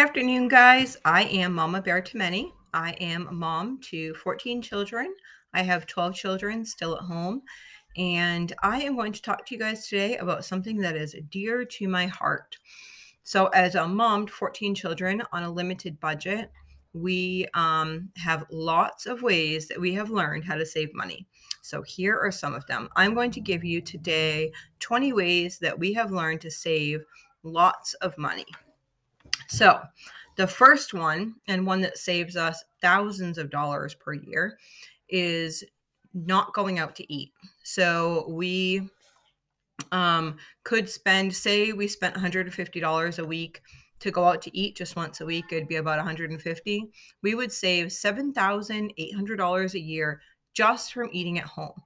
afternoon, guys. I am Mama Bear to Many. I am a mom to 14 children. I have 12 children still at home. And I am going to talk to you guys today about something that is dear to my heart. So, as a mom to 14 children on a limited budget, we have lots of ways that we have learned how to save money. So, here are some of them. I'm going to give you today 20 ways that we have learned to save lots of money. So, the first one, and one that saves us thousands of dollars per year, is not going out to eat. So, we could spend, say we spent $150 a week to go out to eat just once a week. It'd be about $150. We would save $7,800 a year just from eating at home.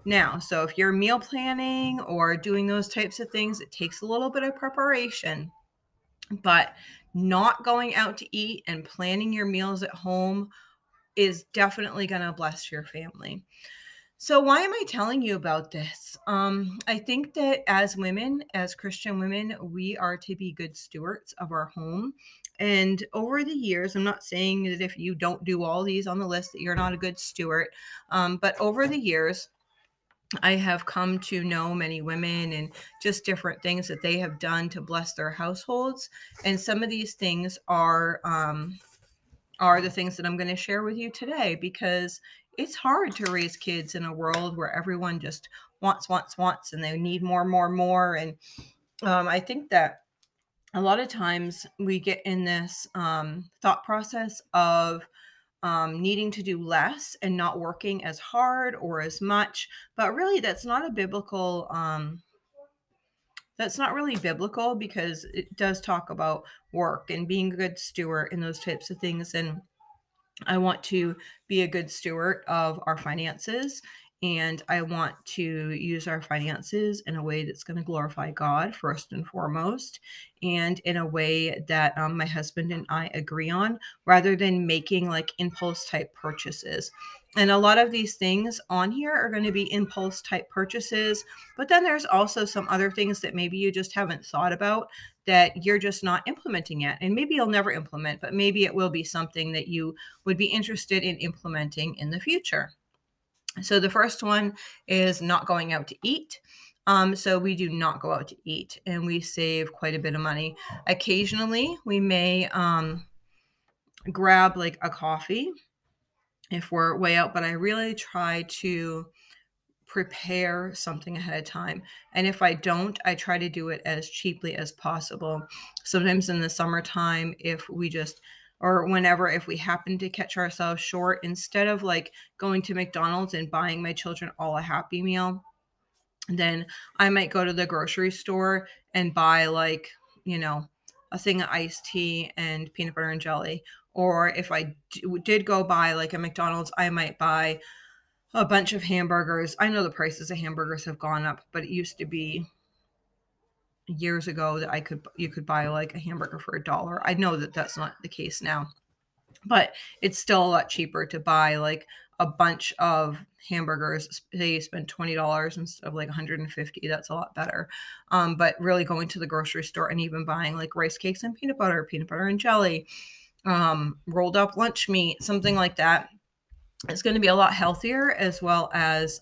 Now, so if you're meal planning or doing those types of things, it takes a little bit of preparation, but not going out to eat and planning your meals at home is definitely going to bless your family. So why am I telling you about this? I think that as women, as Christian women, we are to be good stewards of our home. And over the years, I'm not saying that if you don't do all these on the list that you're not a good steward, but over the years, I have come to know many women and just different things that they have done to bless their households. And some of these things are the things that I'm going to share with you today, because it's hard to raise kids in a world where everyone just wants, and they need more. And I think that a lot of times we get in this thought process of needing to do less and not working as hard or as much, but really that's not a biblical that's not really biblical, because it does talk about work and being a good steward and those types of things. And I want to be a good steward of our finances, and I want to use our finances in a way that's going to glorify God first and foremost, and in a way that my husband and I agree on, rather than making like impulse type purchases. And a lot of these things on here are going to be impulse type purchases, but then there's also some other things that maybe you just haven't thought about that you're just not implementing yet. And maybe you'll never implement, but maybe it will be something that you would be interested in implementing in the future. So the first one is not going out to eat. So we do not go out to eat, and we save quite a bit of money. Occasionally, we may grab like a coffee if we're way out, but I really try to prepare something ahead of time. And if I don't, I try to do it as cheaply as possible. Sometimes in the summertime, if we just, or whenever, if we happen to catch ourselves short, instead of like going to McDonald's and buying my children all a Happy Meal, then I might go to the grocery store and buy like, a thing of iced tea and peanut butter and jelly. Or if I did go buy like a McDonald's, I might buy a bunch of hamburgers. I know the prices of hamburgers have gone up, but it used to be years ago that you could buy like a hamburger for $1. I know that that's not the case now, but it's still a lot cheaper to buy like a bunch of hamburgers. They spend $20 instead of like $150. That's a lot better. But really going to the grocery store and even buying like rice cakes and peanut butter and jelly, rolled up lunch meat, something like that. It's going to be a lot healthier, as well as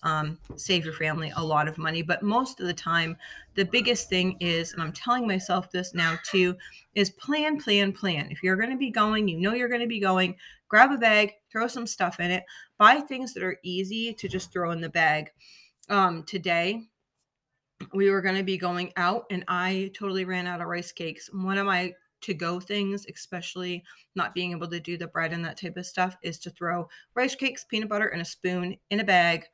save your family a lot of money. But most of the time, the biggest thing is, and I'm telling myself this now too, is plan. If you're going to be going, you're going to be going, grab a bag, throw some stuff in it, buy things that are easy to just throw in the bag. Today, we were going to be going out, and I totally ran out of rice cakes. One of my to-go things, especially not being able to do the bread and that type of stuff, is to throw rice cakes, peanut butter, and a spoon in a bag,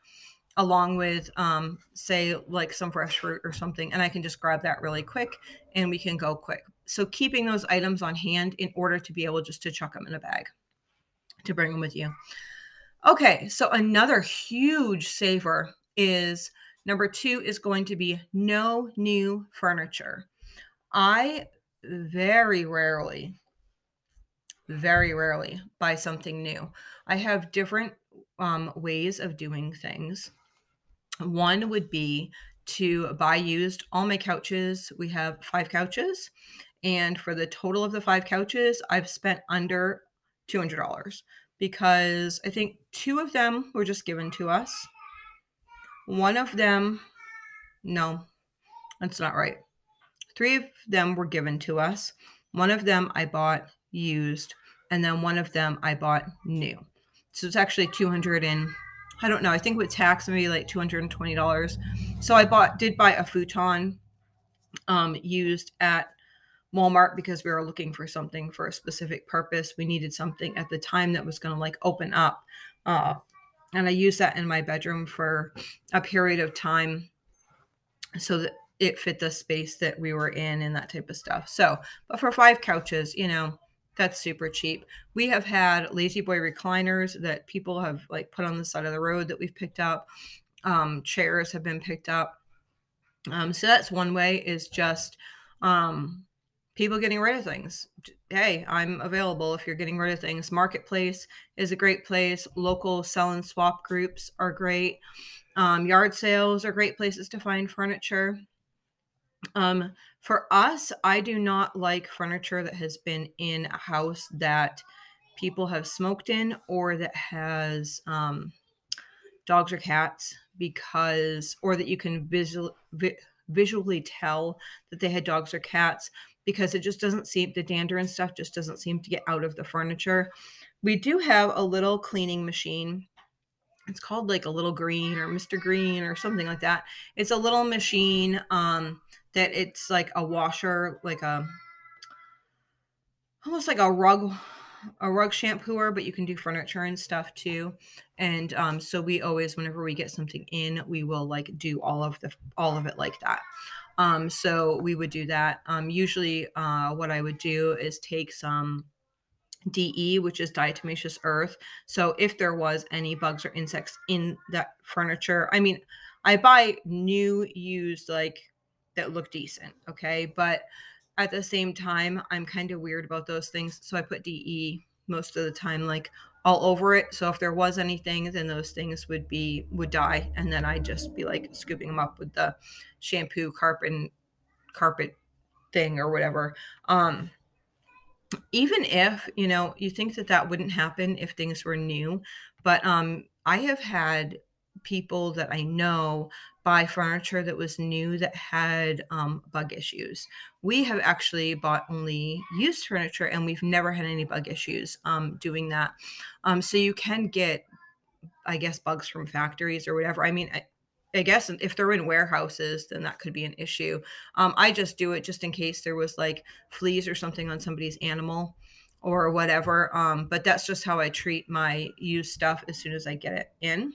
along with say like some fresh fruit or something, and I can just grab that really quick and we can go quick. So keeping those items on hand in order to be able just to chuck them in a bag to bring them with you. Okay, so another huge saver is number 2 is going to be no new furniture. I very rarely buy something new. I have different ways of doing things. One would be to buy used. All my couches, we have 5 couches, And for the total of the 5 couches, I've spent under $200 because I think 2 of them were just given to us. One of them, no, that's not right. 3 of them were given to us. One of them I bought used, and then one of them I bought new. So it's actually 200 and I don't know, I think with tax maybe like $220. So I did buy a futon used at Walmart because we were looking for something for a specific purpose. We needed something at the time that was going to like open up. And I used that in my bedroom for a period of time so that it fit the space that we were in and that type of stuff. So, but for 5 couches, you know, that's super cheap. We have had lazy boy recliners that people have like put on the side of the road that we've picked up. Chairs have been picked up. So that's one way, is just people getting rid of things. Hey, I'm available if you're getting rid of things. Marketplace is a great place. Local sell and swap groups are great. Yard sales are great places to find furniture. For us, I do not like furniture that has been in a house that people have smoked in or that has dogs or cats, because, or that you can visually tell that they had dogs or cats, because it just doesn't seem, the dander and stuff just doesn't seem to get out of the furniture. We do have a little cleaning machine. It's called like a Little Green or Mr. Green or something like that. It's a little machine that it's like a washer, like a almost like a rug shampooer, but you can do furniture and stuff too. And so we always, whenever we get something in, we will like do all of it like that. So we would do that. Usually what I would do is take some DE, which is diatomaceous earth. So if there was any bugs or insects in that furniture, I mean, I buy new used like that look decent, okay? But at the same time, I'm kind of weird about those things. So I put DE most of the time, like all over it. So if there was anything, then those things would die. And then I'd just be like scooping them up with the shampoo carpet thing or whatever. Even if, you know, you think that wouldn't happen if things were new, but I have had people that I know buy furniture that was new that had bug issues. We have actually bought only used furniture and we've never had any bug issues doing that. So you can get, I guess, bugs from factories or whatever. I mean, I guess if they're in warehouses, then that could be an issue. I just do it just in case there was like fleas or something on somebody's animal or whatever. But that's just how I treat my used stuff as soon as I get it in.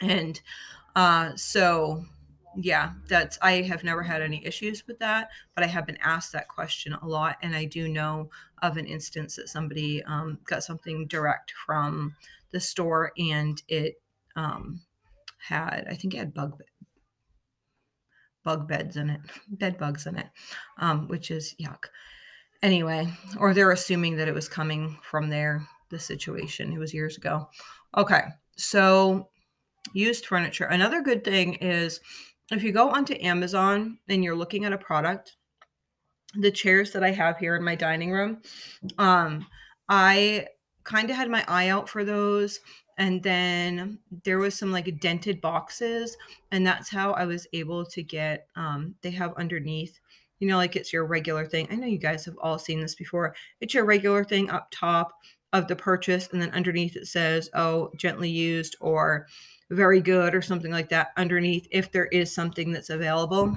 And so, yeah, I have never had any issues with that, but I have been asked that question a lot. And I do know of an instance that somebody got something direct from the store and it I think it had bug beds in it, bed bugs in it, which is yuck. Anyway, or they're assuming that it was coming from the situation. It was years ago. Okay, so used furniture. Another good thing is if you go onto Amazon and you're looking at a product, the chairs that I have here in my dining room, I kind of had my eye out for those. And then there was some like dented boxes, and that's how I was able to get, they have underneath, you know, like it's your regular thing. I know you guys have all seen this before. It's your regular thing up top of the purchase. And then underneath it says, oh, gently used or very good or something like that underneath if there is something that's available.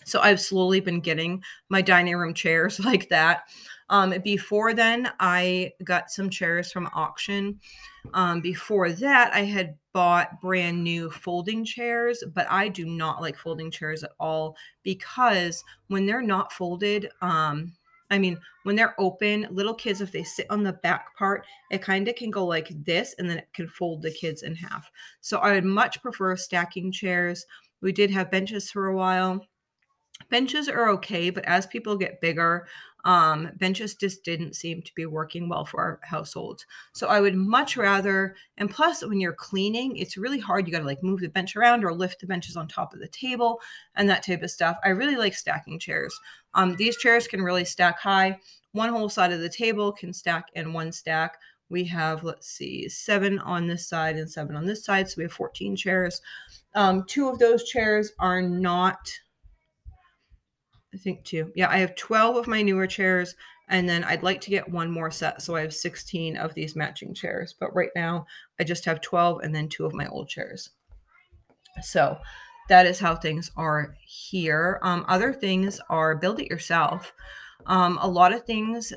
So I've slowly been getting my dining room chairs like that. Before then, I got some chairs from auction. Before that, I had bought brand new folding chairs, but I do not like folding chairs at all because when they're not folded, when they're open, little kids, if they sit on the back part, it kind of can go like this and then it can fold the kids in half. So I would much prefer stacking chairs. We did have benches for a while. Benches are okay, but as people get bigger, Benches just didn't seem to be working well for our household. So I would much rather, and plus when you're cleaning, it's really hard. You got to like move the bench around or lift the benches on top of the table and that type of stuff. I really like stacking chairs. These chairs can really stack high. One whole side of the table can stack in one stack. We have, let's see, 7 on this side and 7 on this side. So we have 14 chairs. 2 of those chairs are not, I think 2. Yeah, I have 12 of my newer chairs, and then I'd like to get one more set. So I have 16 of these matching chairs. But right now I just have 12 and then 2 of my old chairs. So that is how things are here. Other things are build it yourself. A lot of things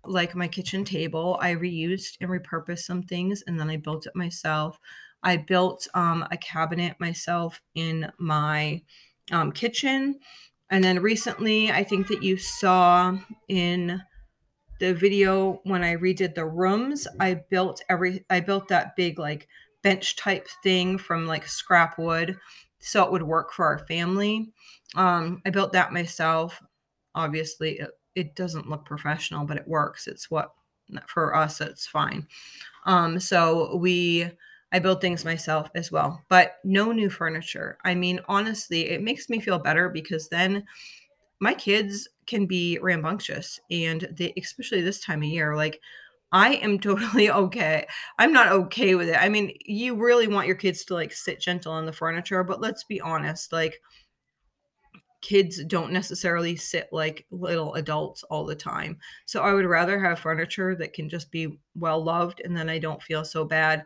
like my kitchen table, I reused and repurposed some things and then I built it myself. I built a cabinet myself in my kitchen. And then recently, I think that you saw in the video when I redid the rooms, I built that big like bench type thing from like scrap wood so it would work for our family. I built that myself. Obviously, it doesn't look professional, but it works. It's what for us, it's fine. I build things myself as well, but no new furniture. I mean, honestly, it makes me feel better because then my kids can be rambunctious and they, especially this time of year, like I am totally okay. I'm not okay with it. I mean, you really want your kids to like sit gentle on the furniture, but let's be honest, like kids don't necessarily sit like little adults all the time. So I would rather have furniture that can just be well loved and then I don't feel so bad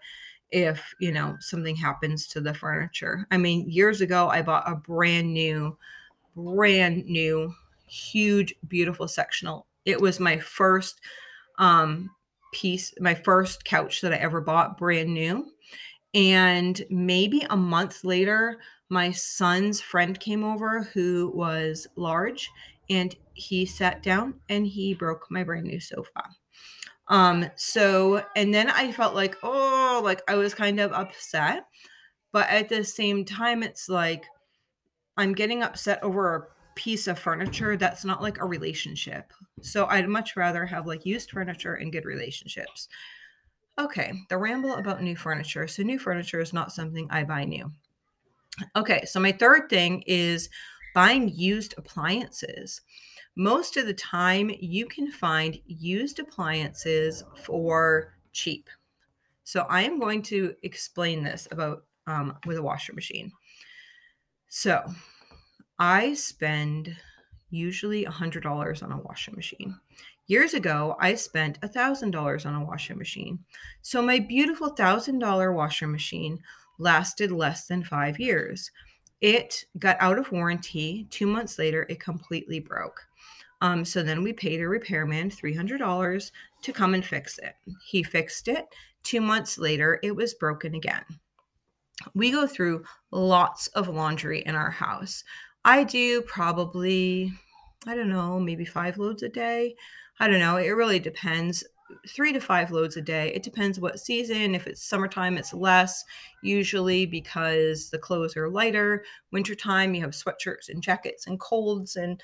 if, something happens to the furniture. I mean, years ago I bought a brand new, huge, beautiful sectional. It was my first my first couch that I ever bought, brand new. And maybe a month later, my son's friend came over who was large and he sat down and he broke my brand new sofa. And then I felt like, I was kind of upset, but at the same time, it's like, I'm getting upset over a piece of furniture that's not like a relationship. So I'd much rather have like used furniture and good relationships. Okay, the ramble about new furniture. So new furniture is not something I buy new. Okay, so my third thing is buying used appliances. Most of the time you can find used appliances for cheap. So I am going to explain this about with a washer machine. So I spend usually $100 on a washing machine. Years ago, I spent $1,000 on a washing machine. So my beautiful $1,000 washer machine lasted less than 5 years. It got out of warranty. 2 months later, it completely broke. So then we paid a repairman $300 to come and fix it. He fixed it. 2 months later, it was broken again. We go through lots of laundry in our house. I do probably, I don't know, maybe 5 loads a day. I don't know. It really depends. 3 to 5 loads a day. It depends what season. If it's summertime, it's less, usually because the clothes are lighter. Wintertime, you have sweatshirts and jackets and colds and,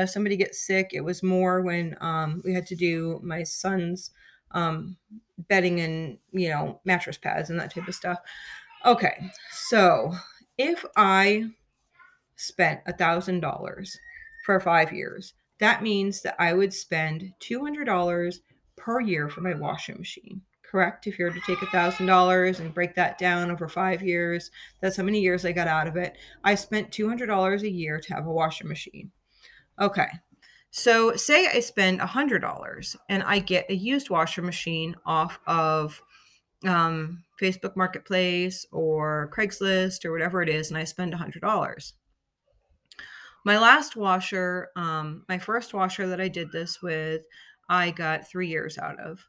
somebody gets sick. It was more when we had to do my son's bedding and, mattress pads and that type of stuff. Okay, so if I spent $1,000 for 5 years, that means that I would spend $200 per year for my washing machine, correct? If you were to take $1,000 and break that down over 5 years, that's how many years I got out of it. I spent $200 a year to have a washing machine. Okay, so say I spend $100 and I get a used washer machine off of Facebook Marketplace or Craigslist or whatever it is, and I spend $100. My last washer, my first washer that I did this with, I got 3 years out of.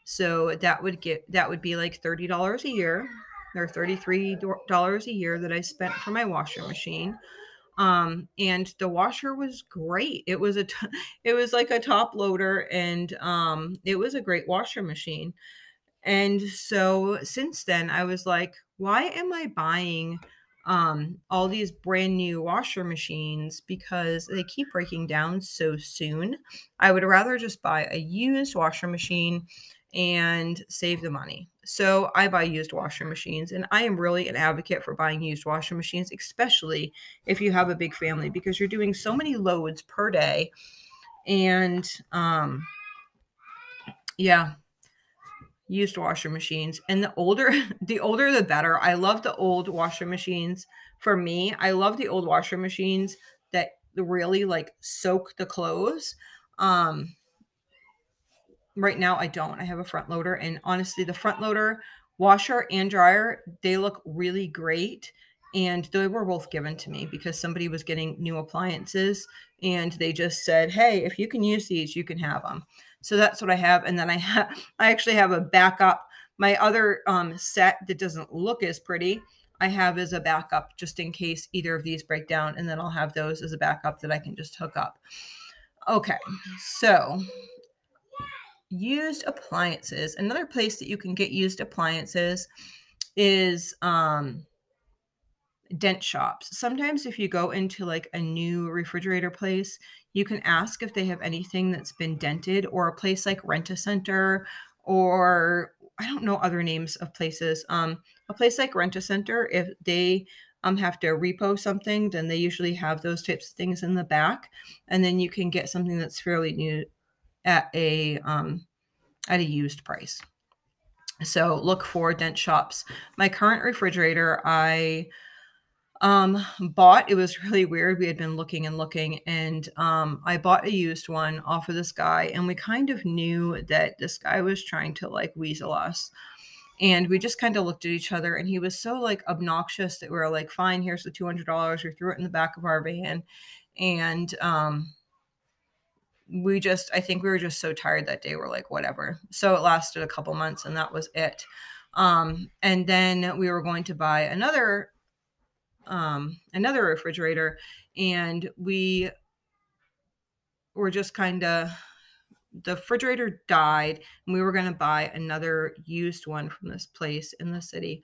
So that would be like $30 a year or $33 a year that I spent for my washer machine. And the washer was great. It was it was like a top loader and it was a great washer machine. And so since then I was like, why am I buying all these brand new washer machines because they keep breaking down so soon. I would rather just buy a used washer machine and save the money. So I buy used washer machines, and I am really an advocate for buying used washer machines, especially if you have a big family, because you're doing so many loads per day. And yeah, used washer machines. And the older the better. I love the old washer machines. For me, I love the old washer machines that really like soak the clothes. Right now I don't. I have a front loader, and honestly, the front loader washer and dryer, they look really great. And they were both given to me because somebody was getting new appliances, and they just said, "Hey, if you can use these, you can have them." So that's what I have. And then I actually have a backup. My other set that doesn't look as pretty, I have as a backup just in case either of these break down, and then I'll have those as a backup that I can just hook up. Okay, so used appliances. Another place that you can get used appliances is dent shops. Sometimes if you go into like a new refrigerator place, you can ask if they have anything that's been dented, or a place like Rent-A-Center, or I don't know other names of places. A place like Rent-A-Center, if they have to repo something, then they usually have those types of things in the back, and then you can get something that's fairly new at a used price. So look for dent shops. My current refrigerator, I bought, it was really weird. We had been looking and looking, and I bought a used one off of this guy, and we kind of knew that this guy was trying to like weasel us. And we just kind of looked at each other, and he was so like obnoxious that we were like, fine, here's the $200. We threw it in the back of our van. And I think we were just so tired that day. We're like, whatever. So it lasted a couple months, and that was it. And then we were going to buy another refrigerator, and we were just kind of, the refrigerator died, and we were going to buy another used one from this place in the city.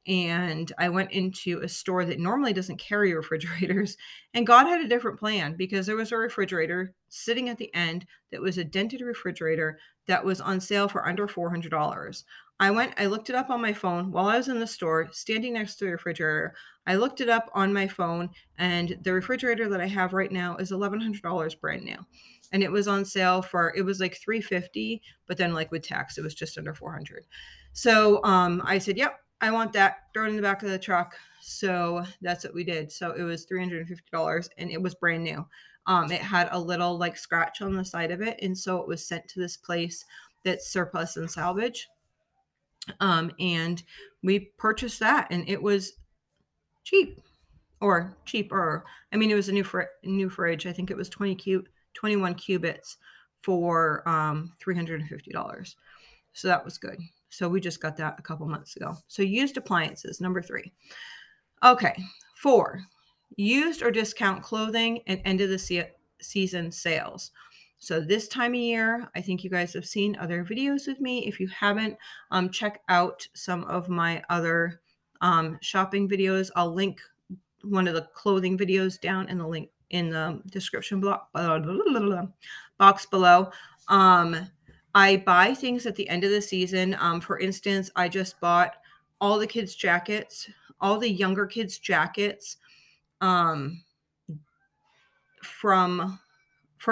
And I went into a store that normally doesn't carry refrigerators, and God had a different plan, because there was a refrigerator sitting at the end that was a dented refrigerator that was on sale for under $400. I looked it up on my phone while I was in the store, standing next to the refrigerator. I looked it up on my phone, and the refrigerator that I have right now is $1,100 brand new. And it was on sale it was like $350, but then like with tax, it was just under $400. So I said, yep, I want that. Throw it in the back of the truck. So that's what we did. So it was $350, and it was brand new. It had a little like scratch on the side of it. And so it was sent to this place that's surplus and salvage. And we purchased that, and it was cheap, or cheaper. I mean, it was a new fridge. I think it was 21 cubits for $350. So that was good. So we just got that a couple months ago. So used appliances, number 3. Okay, 4, used or discount clothing and end of the season sales. So this time of year, I think you guys have seen other videos with me. If you haven't, check out some of my other shopping videos. I'll link one of the clothing videos down in the link in the description box below. I buy things at the end of the season. For instance, I just bought all the kids' jackets, all the younger kids' jackets, for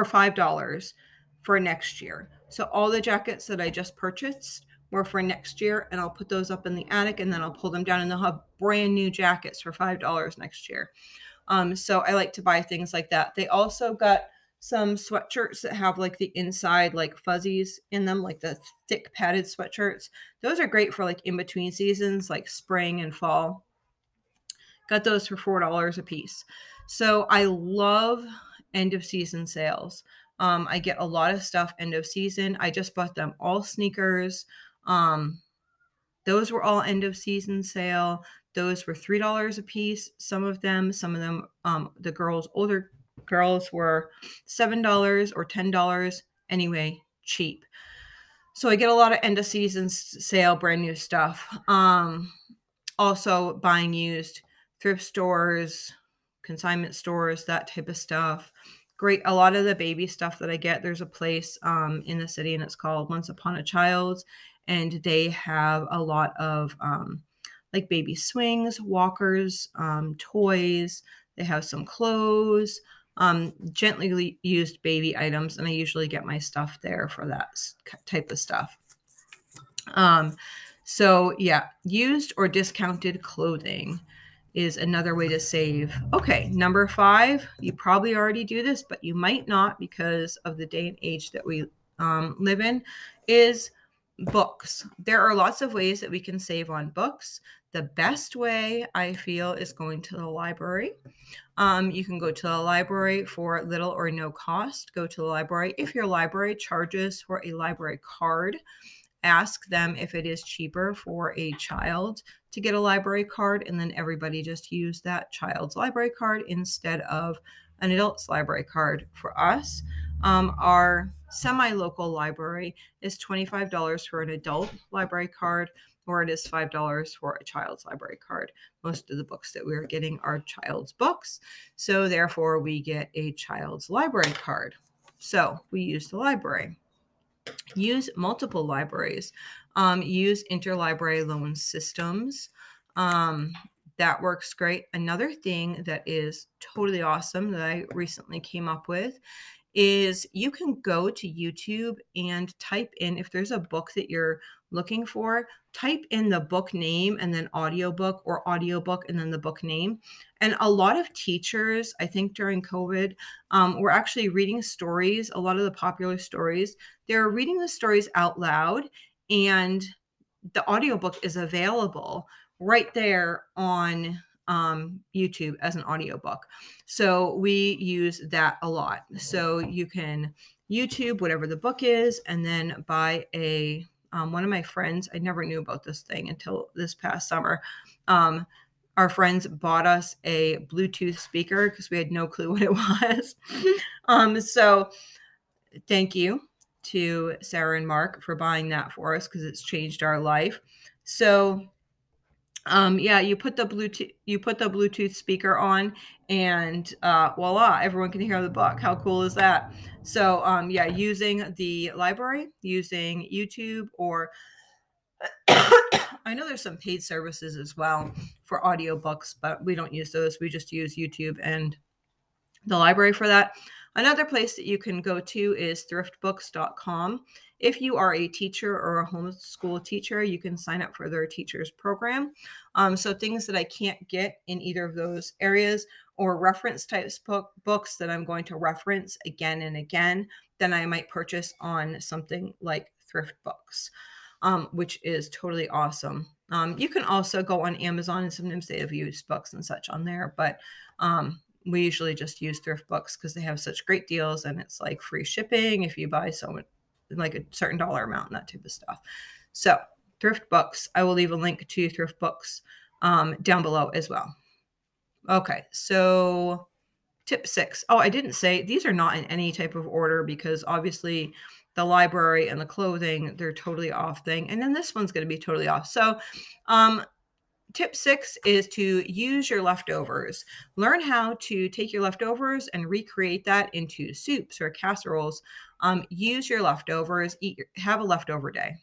$5 for next year. So all the jackets that I just purchased were for next year, and I'll put those up in the attic, and then I'll pull them down, and they'll have brand new jackets for $5 next year. So I like to buy things like that. They also got some sweatshirts that have like the inside like fuzzies in them, like the thick padded sweatshirts. Those are great for like in between seasons, like spring and fall. Got those for $4 a piece. So I love end of season sales. I get a lot of stuff end of season. I just bought them all sneakers. Those were all end of season sale. Those were $3 a piece. Some of them, the older girls were $7 or $10. Anyway, cheap. So I get a lot of end of season sale, brand new stuff. Also buying used thrift stores, consignment stores, that type of stuff. Great. A lot of the baby stuff that I get, there's a place in the city, and it's called Once Upon a Child, and they have a lot of like baby swings, walkers, toys. They have some clothes, gently used baby items, and I usually get my stuff there for that type of stuff. So yeah, used or discounted clothing is another way to save. Okay, number 5, you probably already do this, but you might not because of the day and age that we live in, is books. There are lots of ways that we can save on books. The best way, I feel, is going to the library. You can go to the library for little or no cost. Go to the library. If your library charges for a library card, ask them if it is cheaper for a child to get a library card, and then everybody just use that child's library card instead of an adult's library card. For us, our semi-local library is $25 for an adult library card, or it is $5 for a child's library card. Most of the books that we're getting are child's books, so therefore we get a child's library card. So we use the library. Use multiple libraries. Use interlibrary loan systems. That works great. Another thing that is totally awesome that I recently came up with is you can go to YouTube and type in, if there's a book that you're looking for, type in the book name and then audiobook, or audiobook and then the book name. And a lot of teachers, I think during COVID, were actually reading stories, a lot of the popular stories. They're reading the stories out loud, and the audiobook is available right there on YouTube as an audiobook. So we use that a lot. So you can YouTube whatever the book is, and then buy a one of my friends, I never knew about this thing until this past summer. Our friends bought us a Bluetooth speaker because we had no clue what it was. So thank you to Sarah and Mark for buying that for us, because it's changed our life. So yeah, you put the Bluetooth speaker on, and voila, everyone can hear the book. How cool is that? So yeah, using the library, using YouTube, or I know there's some paid services as well for audiobooks, but we don't use those. We just use YouTube and the library for that. Another place that you can go to is thriftbooks.com. If you are a teacher or a homeschool teacher, you can sign up for their teachers program. So things that I can't get in either of those areas, or reference types books that I'm going to reference again and again, then I might purchase on something like Thrift Books, which is totally awesome. You can also go on Amazon, and sometimes they have used books and such on there, but we usually just use Thrift Books because they have such great deals, and it's like free shipping if you buy like a certain dollar amount and that type of stuff. So Thrift Books, I will leave a link to Thrift Books down below as well. Okay, so tip 6. Oh, I didn't say these are not in any type of order, because obviously the library and the clothing, they're totally off thing. And then this one's going to be totally off. So tip 6 is to use your leftovers. Learn how to take your leftovers and recreate that into soups or casseroles. Use your leftovers, have a leftover day,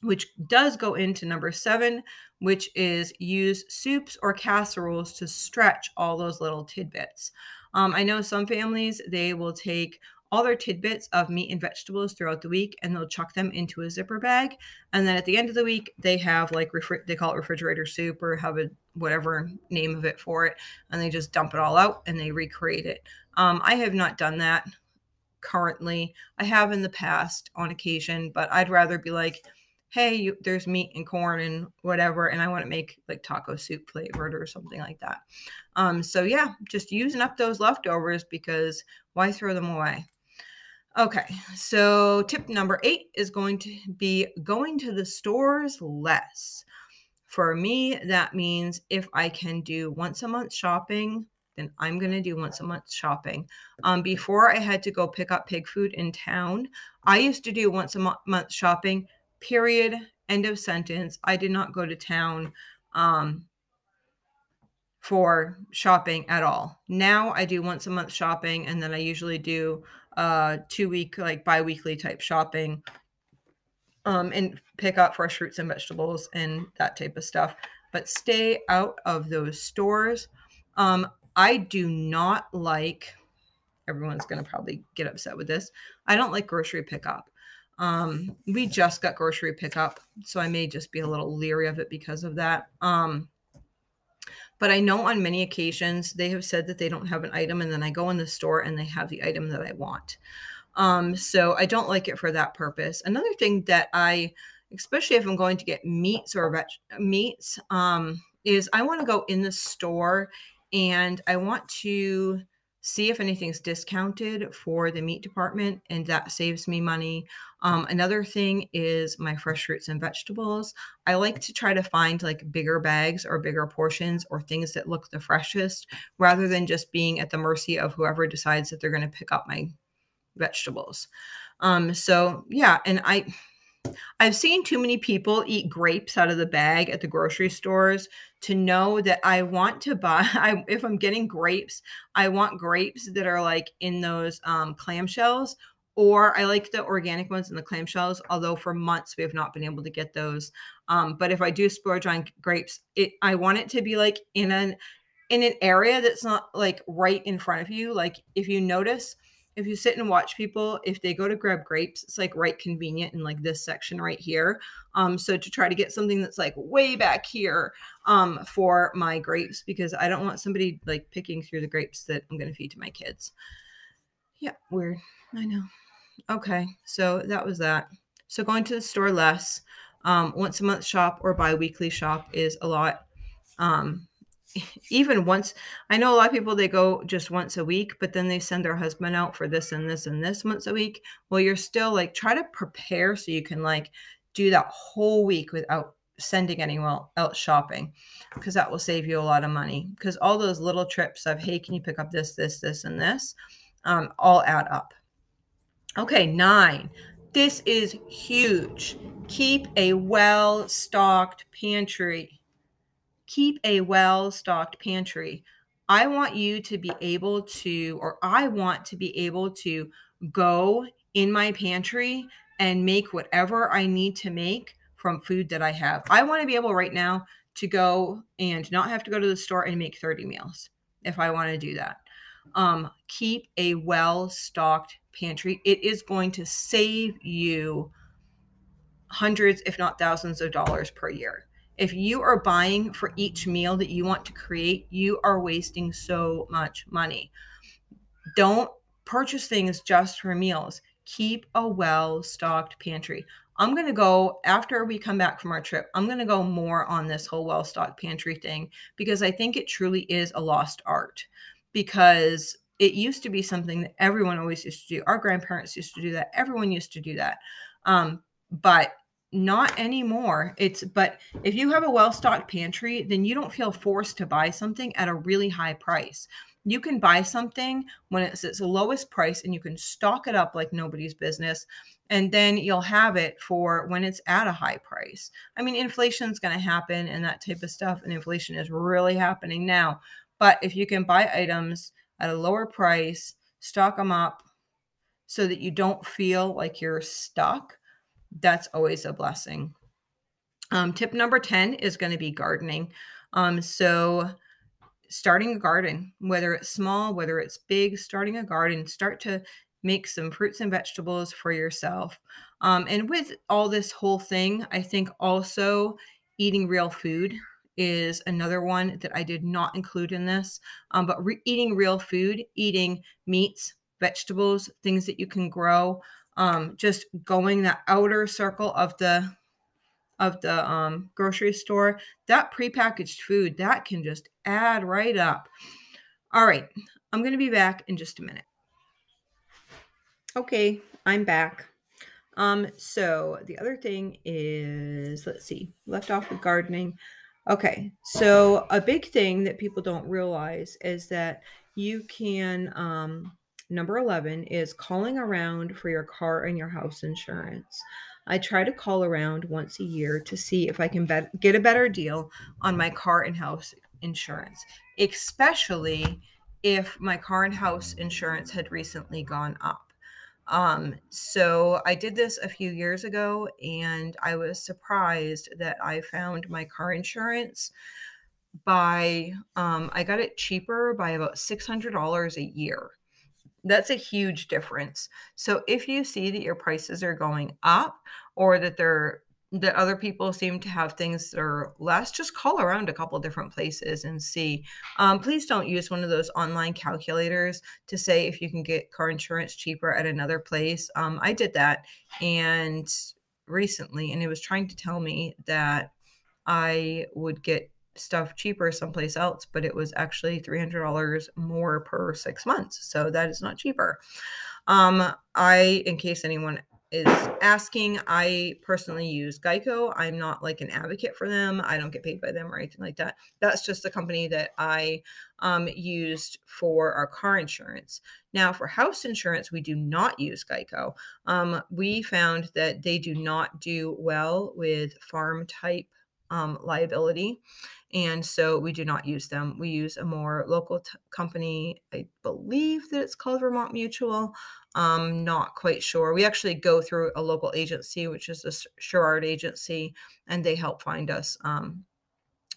which does go into number 7, which is use soups or casseroles to stretch all those little tidbits. I know some families, they will take all their tidbits of meat and vegetables throughout the week, and they'll chuck them into a zipper bag. And then at the end of the week, they have like, they call it refrigerator soup, or have a whatever name of it for it. And they just dump it all out and they recreate it. I have not done that currently. I have in the past on occasion, but I'd rather be like, hey, there's meat and corn and whatever, and I want to make like taco soup flavored or something like that. So yeah, just using up those leftovers, because why throw them away? Okay, so tip number 8 is going to be going to the stores less. For me, that means if I can do once a month shopping, then I'm going to do once a month shopping. Before I had to go pick up pig food in town, I used to do once a month shopping, period, end of sentence. I did not go to town for shopping at all. Now I do once a month shopping, and then I usually do 2-week, like bi-weekly type shopping, and pick up fresh fruits and vegetables and that type of stuff. But stay out of those stores. I do not like, everyone's going to probably get upset with this, I don't like grocery pickup. We just got grocery pickup, so I may just be a little leery of it because of that. But I know on many occasions they have said that they don't have an item, and then I go in the store and they have the item that I want. So I don't like it for that purpose. Another thing that especially if I'm going to get meats or meats, is I want to go in the store and I want to see if anything's discounted for the meat department, and that saves me money. Another thing is my fresh fruits and vegetables. I like to try to find like bigger bags or bigger portions or things that look the freshest, rather than just being at the mercy of whoever decides that they're going to pick up my vegetables. So yeah, and I've seen too many people eat grapes out of the bag at the grocery stores to know that I want to buy, if I'm getting grapes, I want grapes that are like in those clamshells, or I like the organic ones in the clamshells, although for months we have not been able to get those. But if I do splurge on grapes, I want it to be like in an area that's not like right in front of you. Like if you notice, if you sit and watch people, if they go to grab grapes, it's like right convenient in like this section right here. So to try to get something that's like way back here for my grapes, because I don't want somebody like picking through the grapes that I'm going to feed to my kids. Yeah, weird. I know. Okay, so that was that. So going to the store less, once a month shop or bi-weekly shop is a lot. Even once, I know a lot of people, they go just once a week, but then they send their husband out for this and this and this once a week. Well, you're still like, try to prepare so you can like do that whole week without sending anyone else shopping, because that will save you a lot of money. Because all those little trips of, hey, can you pick up this, this, this, and this, all add up. Okay, 9. This is huge. Keep a well-stocked pantry. Keep a well-stocked pantry. I want you to be able to, or I want to be able to go in my pantry and make whatever I need to make from food that I have. I want to be able right now to go and not have to go to the store and make 30 meals if I want to do that. Keep a well-stocked pantry. It is going to save you hundreds, if not thousands of dollars per year. If you are buying for each meal that you want to create, you are wasting so much money. Don't purchase things just for meals. Keep a well-stocked pantry. I'm going to go, after we come back from our trip, I'm going to go more on this whole well-stocked pantry thing, because I think it truly is a lost art, because it used to be something that everyone always used to do. Our grandparents used to do that. Everyone used to do that. But not anymore. But if you have a well-stocked pantry, then you don't feel forced to buy something at a really high price. You can buy something when it's its lowest price, and you can stock it up like nobody's business. And then you'll have it for when it's at a high price. I mean, inflation's going to happen and that type of stuff. And inflation is really happening now. But if you can buy items at a lower price, stock them up so that you don't feel like you're stuck, that's always a blessing. Tip number 10 is going to be gardening. So starting a garden, whether it's small, whether it's big, starting a garden, start to make some fruits and vegetables for yourself. And with all this whole thing, I think also eating real food is another one that I did not include in this. But eating real food, eating meats, vegetables, things that you can grow, just going the outer circle of the grocery store, that prepackaged food, that can just add right up. All right, I'm going to be back in just a minute. Okay, I'm back. So the other thing is, let's see, left off with gardening. Okay, so a big thing that people don't realize is that you can, number 11 is calling around for your car and your house insurance. I try to call around once a year to see if I can get a better deal on my car and house insurance, especially if my car and house insurance had recently gone up. So I did this a few years ago, and I was surprised that I found my car insurance I got it cheaper by about $600 a year. That's a huge difference. So if you see that your prices are going up, or that other people seem to have things that are less, just call around a couple different places and see. Please don't use one of those online calculators to say if you can get car insurance cheaper at another place. I did that and recently, and it was trying to tell me that I would get stuff cheaper someplace else, but it was actually $300 more per 6 months. So that is not cheaper. In case anyone is asking, I personally use Geico. I'm not like an advocate for them. I don't get paid by them or anything like that. That's just the company that I used for our car insurance. Now, for house insurance, we do not use Geico. We found that they do not do well with farm type liability. And so we do not use them. We use a more local company. I believe that it's called Vermont Mutual. Not quite sure. We actually go through a local agency, which is a Sherrard agency, and they help find us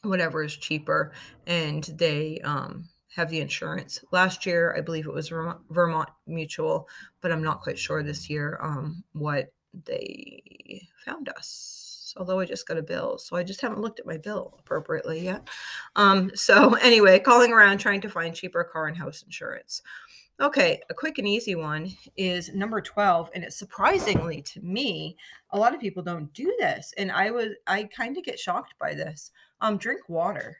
whatever is cheaper, and they have the insurance. Last year, I believe it was Vermont Mutual, but I'm not quite sure this year what they found us. Although I just got a bill, so I just haven't looked at my bill appropriately yet. So anyway, calling around trying to find cheaper car and house insurance. Okay, a quick and easy one is number 12, and it's surprisingly to me, a lot of people don't do this, and I kind of get shocked by this. Drink water.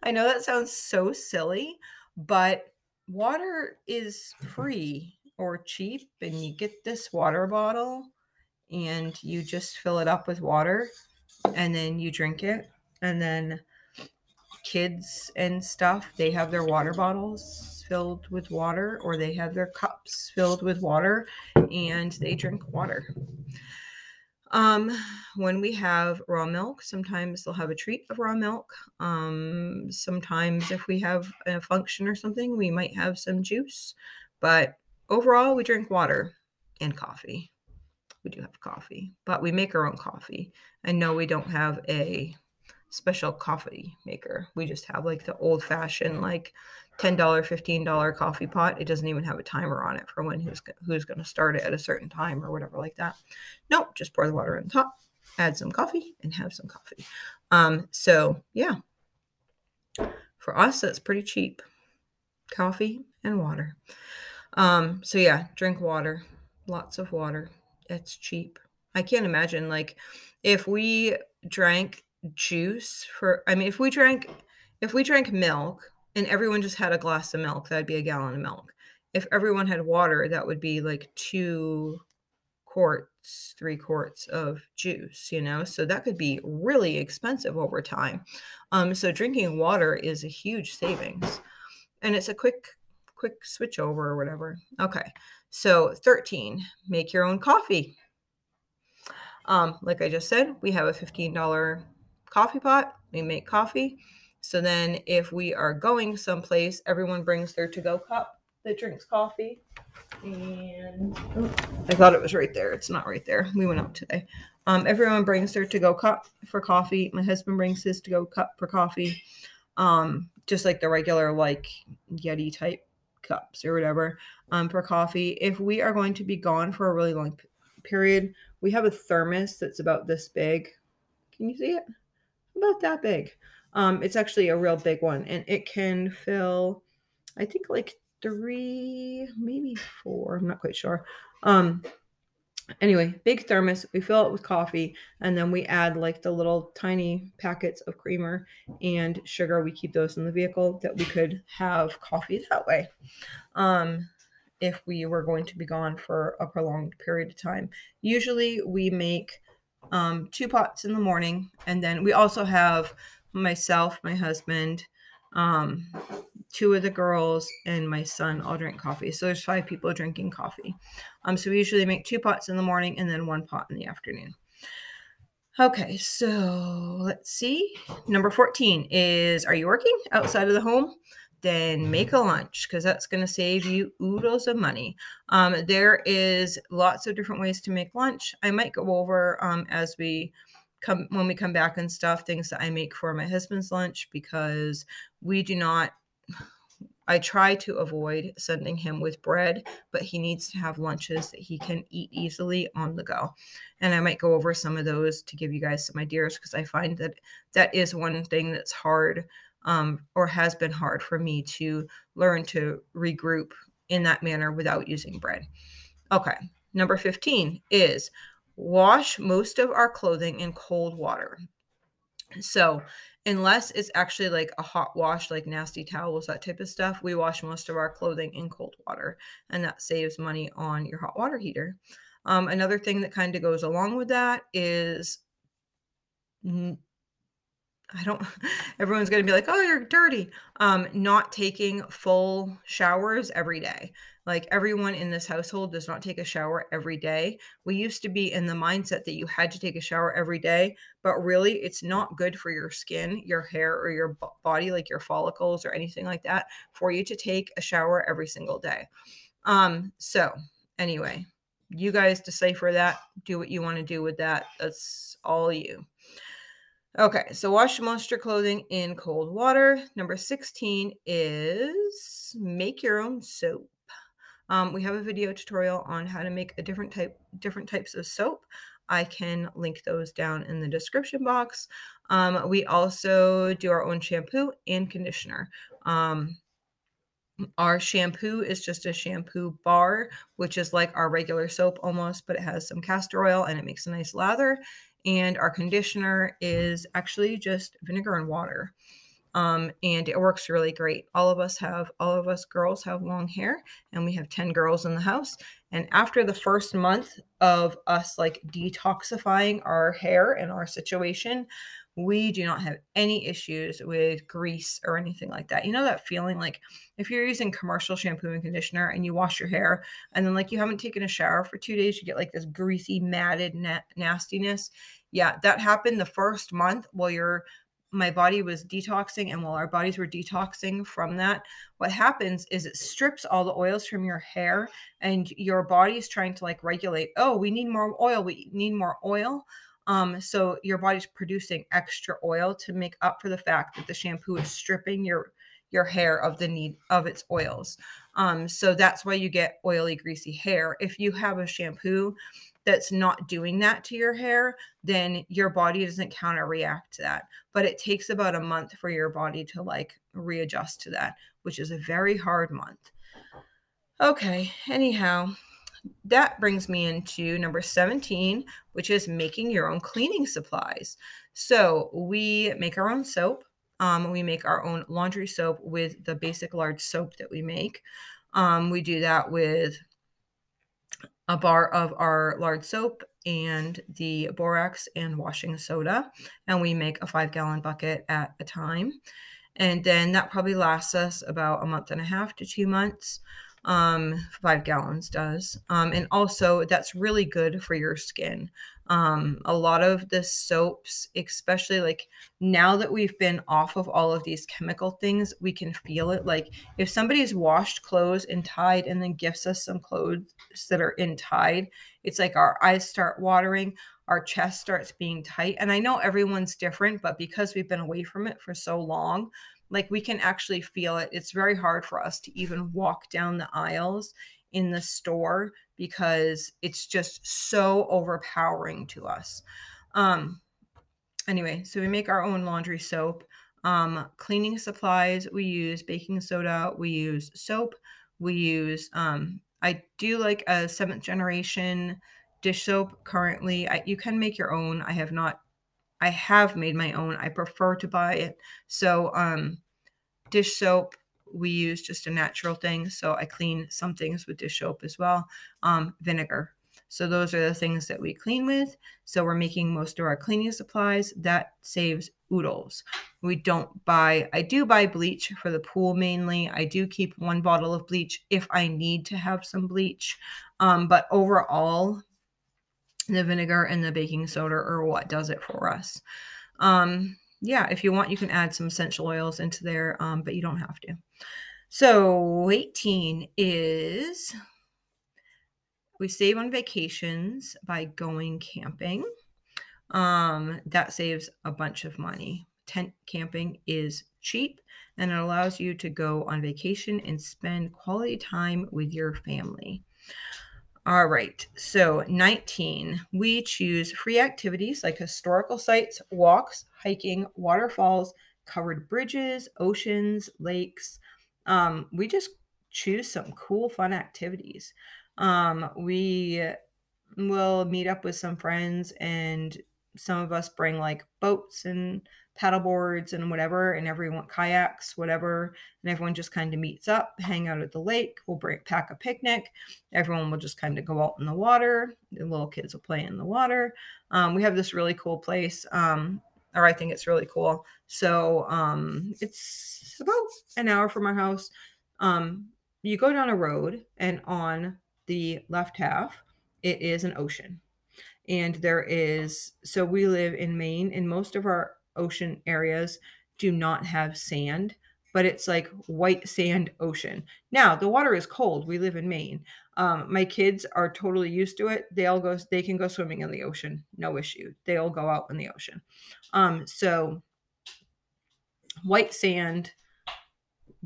I know that sounds so silly, but water is free or cheap, and you get this water bottle and you just fill it up with water and then you drink it. And then kids and stuff, they have their water bottles filled with water, or they have their cups filled with water and they drink water. When we have raw milk, sometimes they'll have a treat of raw milk. Sometimes if we have a function or something, we might have some juice, but overall we drink water and coffee. We do have coffee, but we make our own coffee. And no, we don't have a special coffee maker. We just have like the old fashioned, like $10, $15 coffee pot. It doesn't even have a timer on it for when who's going to start it at a certain time or whatever like that. Nope, just pour the water on top, add some coffee, and have some coffee. So yeah, for us, that's pretty cheap. Coffee and water. So yeah, drink water, lots of water. It's cheap. I can't imagine, like, if we drank juice if we drank milk and everyone just had a glass of milk, that'd be a gallon of milk. If everyone had water, that would be like 2 quarts, 3 quarts of juice, so that could be really expensive over time. So drinking water is a huge savings, and it's a quick switch over or whatever. Okay. So 13, make your own coffee. Like I just said, we have a $15 coffee pot. We make coffee. So then if we are going someplace, everyone brings their to-go cup that drinks coffee. And I thought it was right there. It's not right there. We went out today. Everyone brings their to-go cup for coffee. My husband brings his to-go cup for coffee. Just like the regular, like Yeti type cups or whatever, for coffee. If we are going to be gone for a really long period, we have a thermos that's about this big. Can you see it? About that big. It's actually a real big one, and it can fill, I think, like 3, maybe 4. I'm not quite sure. Anyway, big thermos. We fill it with coffee, and then we add like the little tiny packets of creamer and sugar. We keep those in the vehicle that we could have coffee that way. If we were going to be gone for a prolonged period of time. Usually we make 2 pots in the morning, and then we also have myself, my husband, 2 of the girls, and my son all drink coffee. So there's 5 people drinking coffee. So we usually make 2 pots in the morning and then 1 pot in the afternoon. Okay, so let's see. Number 14 is, are you working outside of the home? Then make a lunch, because that's going to save you oodles of money. There is lots of different ways to make lunch. I might go over as we when we come back and stuff, things that I make for my husband's lunch, because we do not, I try to avoid sending him with bread, but he needs to have lunches that he can eat easily on the go. And I might go over some of those to give you guys some ideas, because I find that that is one thing that's hard, or has been hard for me to learn to regroup in that manner without using bread. Okay, number 15 is wash most of our clothing in cold water. So, unless it's actually like a hot wash, like nasty towels, that type of stuff, we wash most of our clothing in cold water, and that saves money on your hot water heater. Another thing that kind of goes along with that is, I don't, everyone's going to be like, oh, you're dirty. Not taking full showers every day. Like, everyone in this household does not take a shower every day. We used to be in the mindset that you had to take a shower every day, but really it's not good for your skin, your hair, or your body, like your follicles or anything like that, for you to take a shower every single day. So anyway, you guys decipher that, do what you want to do with that. That's all you. Okay, so wash most of your clothing in cold water. Number 16 is make your own soap. We have a video tutorial on how to make a different types of soap. I can link those down in the description box. We also do our own shampoo and conditioner. Our shampoo is just a shampoo bar, which is like our regular soap almost, but it has some castor oil and it makes a nice lather. And our conditioner is actually just vinegar and water. And it works really great. All of us girls have long hair, and we have 10 girls in the house. And after the first month of us like detoxifying our hair and our situation, we do not have any issues with grease or anything like that. You know that feeling, like if you're using commercial shampoo and conditioner and you wash your hair and then like you haven't taken a shower for 2 days, you get like this greasy, matted nastiness. Yeah, that happened the first month while my body was detoxing, and while our bodies were detoxing from that, what happens is it strips all the oils from your hair, and your body is trying to like regulate, oh, we need more oil. So your body's producing extra oil to make up for the fact that the shampoo is stripping your hair of the need of its oils. So that's why you get oily, greasy hair. If you have a shampoo that's not doing that to your hair, then your body doesn't counter react to that. But it takes about a month for your body to like readjust to that, which is a very hard month. Okay, anyhow, that brings me into number 17, which is making your own cleaning supplies. So we make our own soap. We make our own laundry soap with the basic Lard soap that we make. We do that with a bar of our Lard soap and the borax and washing soda, and we make a 5-gallon bucket at a time. And then that probably lasts us about a month and a half to 2 months. 5 gallons does. And also that's really good for your skin. A lot of the soaps, especially like now that we've been off of all of these chemical things, we can feel it. Like if somebody's washed clothes and Tide and then gifts us some clothes that are in Tide, it's like our eyes start watering, our chest starts being tight. And I know everyone's different, but because we've been away from it for so long, like we can actually feel it. It's very hard for us to even walk down the aisles in the store because it's just so overpowering to us. Anyway, so we make our own laundry soap. Cleaning supplies, we use baking soda, we use soap, we use, I do like a 7th generation dish soap currently. You can make your own. I have made my own. I prefer to buy it. So, dish soap, we use just a natural thing. So I clean some things with dish soap as well. Vinegar. So those are the things that we clean with. So we're making most of our cleaning supplies. That saves oodles. I do buy bleach for the pool mainly. I do keep 1 bottle of bleach if I need to have some bleach. But overall, the vinegar and the baking soda are what does it for us. Yeah, if you want, you can add some essential oils into there, but you don't have to. So 18 is we save on vacations by going camping. That saves a bunch of money. Tent camping is cheap and it allows you to go on vacation and spend quality time with your family. All right, so 19, we choose free activities like historical sites, walks, hiking, waterfalls, covered bridges, oceans, lakes. We just choose some cool, fun activities. We will meet up with some friends, and some of us bring like boats and paddle boards and whatever, and everyone kayaks, whatever, and everyone just kind of meets up, hang out at the lake. We'll pack a picnic. Everyone will just kind of go out in the water. The little kids will play in the water. We have this really cool place, or I think it's really cool. So it's about an hour from our house. You go down a road, and on the left half, it is an ocean. And so we live in Maine, and most of our ocean areas do not have sand, but it's like white sand ocean. Now, the water is cold. We live in Maine. My kids are totally used to it. They can go swimming in the ocean, no issue. They all go out in the ocean. So white sand,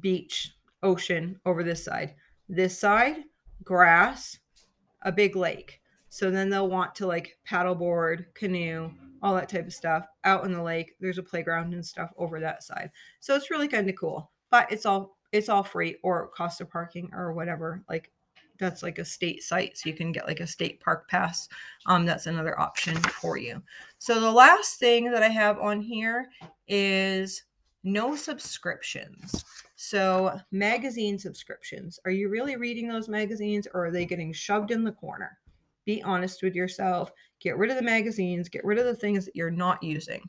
beach, ocean over this side. This side, grass, a big lake. So then they'll want to like paddleboard, canoe, all that type of stuff out in the lake. There's a playground and stuff over that side. So it's really kind of cool. But it's all free or cost of parking or whatever. Like that's like a state site. So you can get like a state park pass. That's another option for you. So the last thing that I have on here is no subscriptions. So magazine subscriptions. Are you really reading those magazines, or are they getting shoved in the corner? Be honest with yourself. Get rid of the magazines. Get rid of the things that you're not using.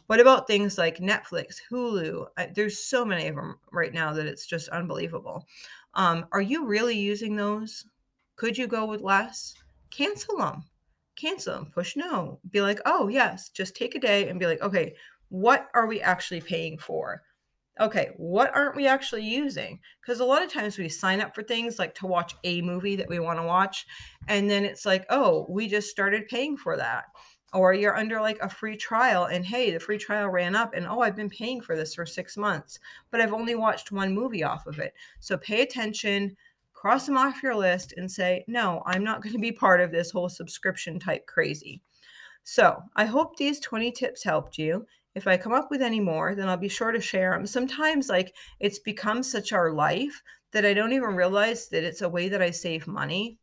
What about things like Netflix, Hulu? There's so many of them right now that it's just unbelievable. Are you really using those? Could you go with less? Cancel them. Cancel them. Push no. Be like, oh, yes. Just take a day and be like, okay, what are we actually paying for? Okay, what aren't we actually using? Because a lot of times we sign up for things like to watch a movie that we want to watch, and then it's like, oh, we just started paying for that. Or you're under like a free trial, and hey, the free trial ran up, and oh, I've been paying for this for 6 months, but I've only watched one movie off of it. So pay attention, cross them off your list, and say, no, I'm not going to be part of this whole subscription type crazy. So I hope these 20 tips helped you. If I come up with any more, then I'll be sure to share them. Sometimes like it's become such our life that I don't even realize that it's a way that I save money.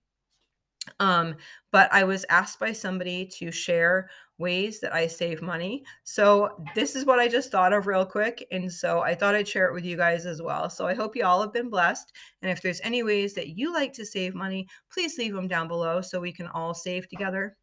But I was asked by somebody to share ways that I save money. So this is what I just thought of real quick. And so I thought I'd share it with you guys as well. So I hope you all have been blessed. And if there's any ways that you like to save money, please leave them down below so we can all save together.